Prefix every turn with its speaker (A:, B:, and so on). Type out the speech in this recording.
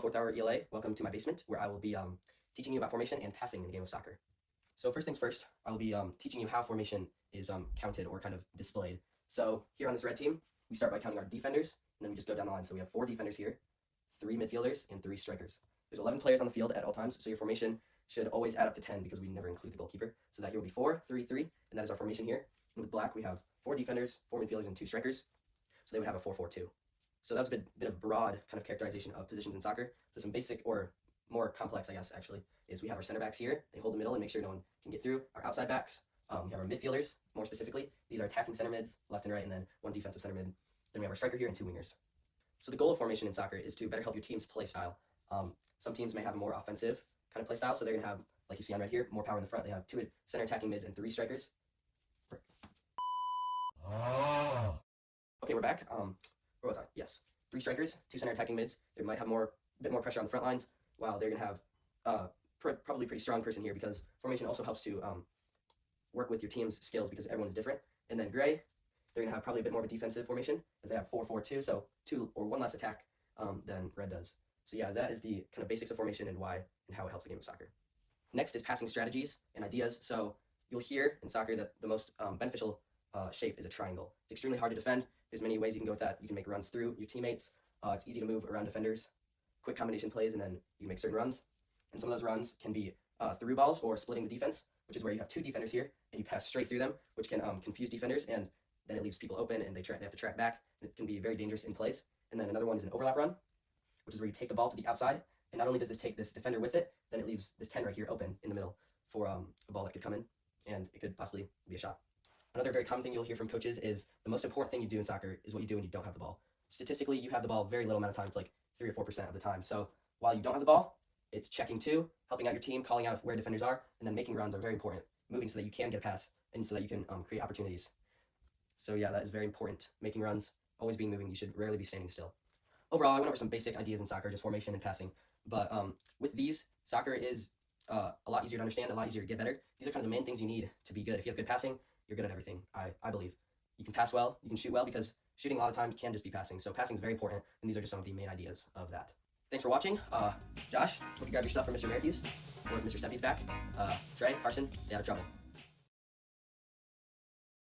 A: 4th hour ELA. Welcome to my basement where I will be teaching you about formation and passing in the game of soccer. So first things first, I will be teaching you how formation is counted or kind of displayed. So here on this red team, we start by counting our defenders, and then we just go down the line. So we have 4 defenders here, 3 midfielders, and 3 strikers. There's 11 players on the field at all times, so your formation should always add up to 10 because we never include the goalkeeper. So that here will be 4, 3, 3, and that is our formation here. And with black, we have 4 defenders, 4 midfielders, and 2 strikers. So they would have a 4-4-2. So that was a bit of broad kind of characterization of positions in soccer. So some basic or more complex, I guess, actually, is we have our center backs here. They hold the middle and make sure no one can get through. Our outside backs, we have our midfielders, more specifically. These are attacking center mids, left and right, and then 1 defensive center mid. Then we have our striker here and 2 wingers. So the goal of formation in soccer is to better help your team's play style. Some teams may have a more offensive kind of play style, so they're going to have, like you see on right here, more power in the front. They have 2 center attacking mids and 3 strikers. Okay, we're back. Where was I? Yes. 3 strikers, 2 center attacking mids. They might have a bit more pressure on the front lines, while they're going to have probably pretty strong person here because formation also helps to work with your team's skills because everyone's different. And then gray, they're going to have probably a bit more of a defensive formation as they have 4-4-2, so 2 or 1 less attack than red does. So yeah, that is the kind of basics of formation and why and how it helps the game of soccer. Next is passing strategies and ideas. So you'll hear in soccer that the most beneficial shape is a triangle. It's extremely hard to defend. There's many ways you can go with that. You can make runs through your teammates. It's easy to move around defenders, quick combination plays, and then you can make certain runs. And some of those runs can be through balls or splitting the defense, which is where you have 2 defenders here, and you pass straight through them, which can confuse defenders, and then it leaves people open, and they have to track back. It can be very dangerous in plays. And then another one is an overlap run, which is where you take the ball to the outside, and not only does this take this defender with it, then it leaves this 10 right here open in the middle for a ball that could come in, and it could possibly be a shot. Another very common thing you'll hear from coaches is the most important thing you do in soccer is what you do when you don't have the ball. Statistically, you have the ball very little amount of times, like 3 or 4% of the time. So while you don't have the ball, it's checking 2, helping out your team, calling out where defenders are, and then making runs are very important. Moving so that you can get a pass and so that you can create opportunities. So yeah, that is very important. Making runs, always being moving. You should rarely be standing still. Overall, I went over some basic ideas in soccer, just formation and passing. But with these, soccer is a lot easier to understand, a lot easier to get better. These are kind of the main things you need to be good. If you have good passing, you're good at everything, I believe. You can pass well, you can shoot well, because shooting a lot of times can just be passing. So passing is very important, and these are just some of the main ideas of that. Thanks for watching. Josh, hope you grab your stuff from Mr. Mercuse, or if Mr. Steffi's back. Trey, Carson, stay out of trouble.